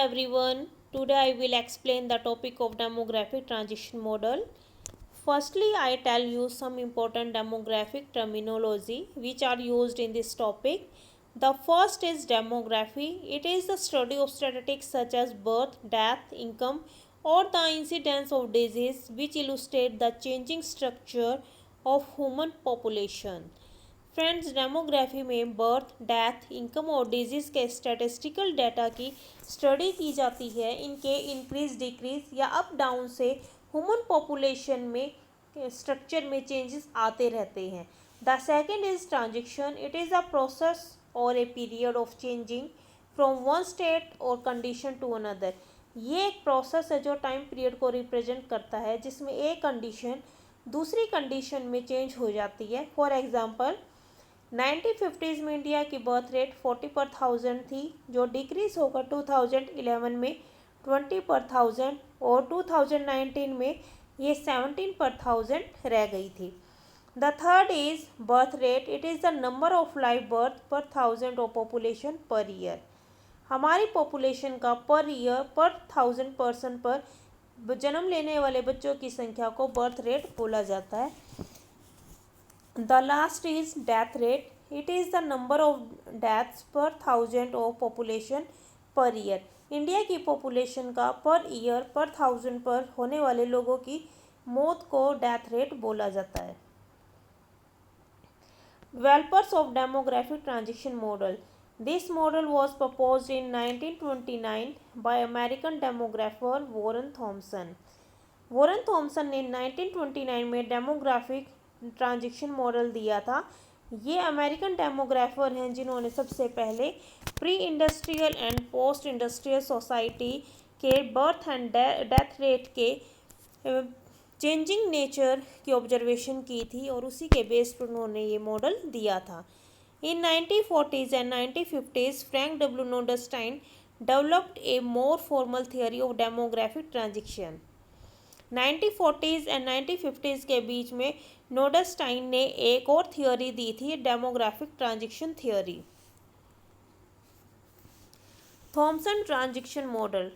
everyone. Today I will explain the topic of demographic transition model. Firstly, I tell you some important demographic terminology which are used in this topic. The first is demography. It is the study of statistics such as birth, death, income, or the incidence of disease which illustrate the changing structure of human population. Friends, demography में birth, death, income और disease के statistical data की study की जाती है। इनके increase decrease या up down से ह्यूमन पॉपुलेशन में स्ट्रक्चर में चेंजेस आते रहते हैं। The second is transition. It is a process और a period of changing from one state और कंडीशन टू अनदर। ये एक प्रोसेस है जो टाइम पीरियड को रिप्रेजेंट करता है, जिसमें एक कंडीशन दूसरी कंडीशन में चेंज हो जाती है। फॉर एग्जांपल, 1950s में इंडिया की बर्थ रेट 40 पर 1000 थी, जो डिक्रीज होकर 2011 में 20 पर 1000 और 2019 में ये 17 पर 1000 रह गई थी। The third is birth rate. It is the number of live birth पर 1000 ऑफ पॉपुलेशन पर ईयर। हमारी पॉपुलेशन का पर ईयर पर 1000 पर्सन पर जन्म लेने वाले बच्चों की संख्या को बर्थ रेट बोला जाता है। The last is death rate. It is the number of deaths per 1000 of population per year. India की पॉपुलेशन का पर ईयर पर 1000 पर होने वाले लोगों की मौत को डेथ रेट बोला जाता है। Developers of demographic transition model. This model was proposed in 1929 by American demographer Warren Thompson. Warren Thompson ने 1929 में डेमोग्राफिक ट्रांजिशन मॉडल दिया था। ये अमेरिकन डेमोग्राफर हैं जिन्होंने सबसे पहले pre industrial and post industrial society के बर्थ एंड डेथ रेट के चेंजिंग नेचर की ऑब्जर्वेशन की थी और उसी के बेस पर उन्होंने ये मॉडल दिया था। In 1940s and 1950s, Frank W Notestein developed a more formal theory of demographic transition. 1940s and 1950s के बीच में नोडस्टाइन ने एक और थियोरी दी थी, demographic transition theory. Thompson transition model.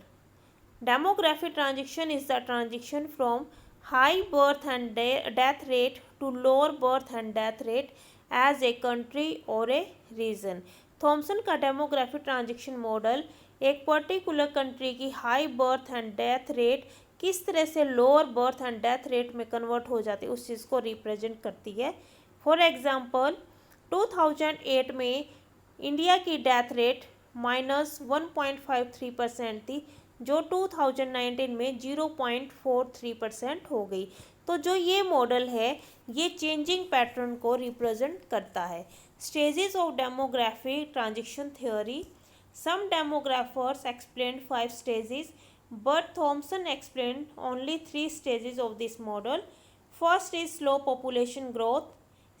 Demographic transition is the transition from high birth and death rate to lower birth and death rate as a country और a region. Thompson का demographic transition model एक particular country की high birth and death rate किस तरह से lower birth and death rate में convert हो जाती है उस चीज़ को रिप्रेजेंट करती है। फॉर एग्जांपल, 2008 में इंडिया की डेथ रेट -1.53% थी, जो 2019 में 0.43% हो गई। तो जो ये मॉडल है ये चेंजिंग पैटर्न को रिप्रेजेंट करता है। Stages of demographic transition theory. Some demographers explain 5 stages, but Thompson explained only 3 stages of this model. First is slow population growth.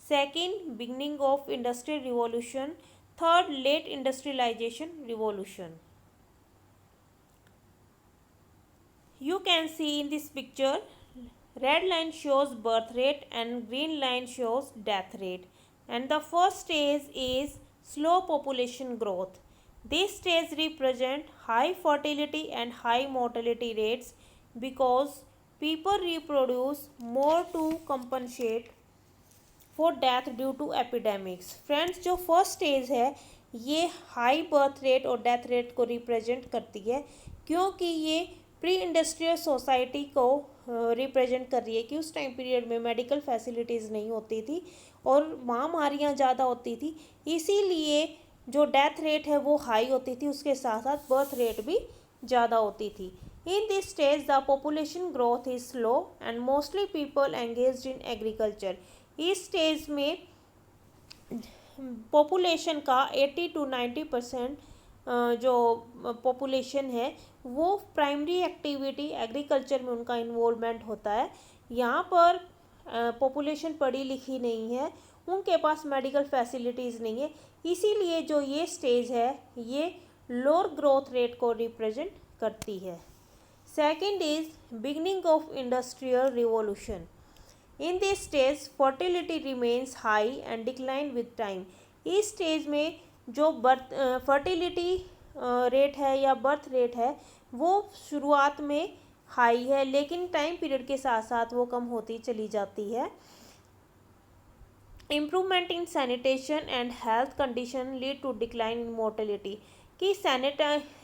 Second, beginning of industrial revolution. Third, late industrialization revolution. You can see in this picture, red line shows birth rate and green line shows death rate. And the first stage is slow population growth. This stage represent high fertility and high mortality rates because people reproduce more to compensate for death due to epidemics. Friends, जो first stage है ये high birth rate और death rate को represent करती है, क्योंकि ये pre industrial society को रिप्रेजेंट कर रही है कि उस टाइम पीरियड में मेडिकल फैसिलिटीज़ नहीं होती थी और महामारियाँ ज़्यादा होती थी, इसीलिए जो डेथ रेट है वो हाई होती थी, उसके साथ साथ बर्थ रेट भी ज़्यादा होती थी। In this stage the population growth is slow and mostly people engaged in agriculture. इस स्टेज में पॉपुलेशन का 80 to 90% जो पॉपुलेशन है वो प्राइमरी एक्टिविटी एग्रीकल्चर में उनका इन्वॉल्वमेंट होता है। यहाँ पर पॉपुलेशन पढ़ी लिखी नहीं है, उनके पास मेडिकल फैसिलिटीज़ नहीं है, इसीलिए जो ये स्टेज है ये लोअर ग्रोथ रेट को रिप्रेजेंट करती है। Second is beginning of industrial revolution. In this stage fertility remains high and decline with time. इस स्टेज में जो फर्टिलिटी रेट है या बर्थ रेट है वो शुरुआत में हाई है, लेकिन टाइम पीरियड के साथ साथ वो कम होती चली जाती है। Improvement in sanitation and health condition lead to decline in mortality, कि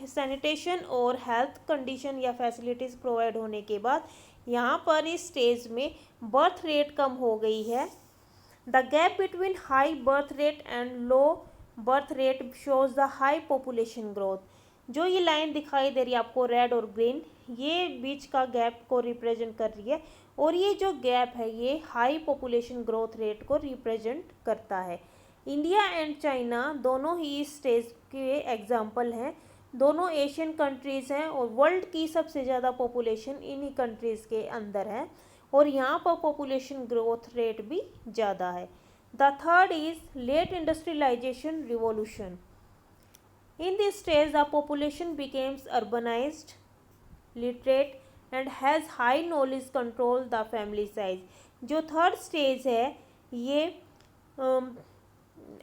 सैनिटेशन और हेल्थ कंडीशन या फैसिलिटीज़ प्रोवाइड होने के बाद यहाँ पर इस स्टेज में बर्थ रेट कम हो गई है। The gap between high birth rate and low birth rate shows the high population growth. जो ये लाइन दिखाई दे रही है आपको रेड और ग्रीन, ये बीच का गैप को रिप्रेजेंट कर रही है, और ये जो गैप है ये हाई पॉपुलेशन ग्रोथ रेट को रिप्रेजेंट करता है। इंडिया एंड चाइना दोनों ही इस स्टेज के एग्जाम्पल हैं। दोनों एशियन कंट्रीज़ हैं और वर्ल्ड की सबसे ज़्यादा पॉपुलेशन इन्हीं कंट्रीज़ के अंदर है, और यहाँ पर पॉपुलेशन ग्रोथ रेट भी ज़्यादा है। The third is late industrialisation revolution. In this stage, the population becomes urbanized, literate, and has high knowledge control the family size. जो थर्ड स्टेज है ये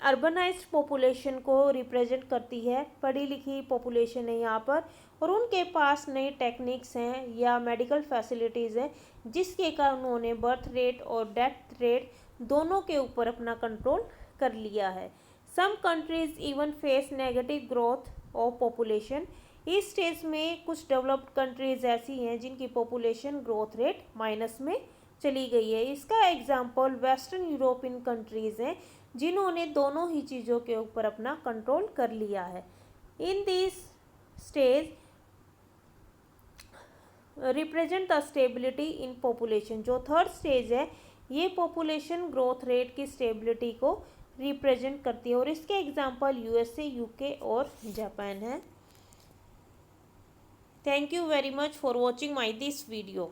अर्बनाइज्ड पॉपुलेशन को रिप्रेजेंट करती है, पढ़ी लिखी पॉपुलेशन है यहाँ पर, और उनके पास नई टेक्निक्स हैं या मेडिकल फैसिलिटीज़ हैं जिसके कारण उन्होंने बर्थ रेट और डेथ रेट दोनों के ऊपर अपना कंट्रोल कर लिया है। Some countries even face negative growth of population. इस स्टेज में कुछ डेवलप्ड कंट्रीज ऐसी हैं जिनकी पॉपुलेशन ग्रोथ रेट माइनस में चली गई है। इसका एग्जांपल वेस्टर्न यूरोपियन कंट्रीज़ हैं जिन्होंने दोनों ही चीज़ों के ऊपर अपना कंट्रोल कर लिया है। In this stage represent the stability in population. जो थर्ड स्टेज है ये पॉपुलेशन ग्रोथ रेट की स्टेबिलिटी को रिप्रेजेंट करती है, और इसके एग्जांपल यूएसए, यूके और जापान है। Thank you very much for watching my this video.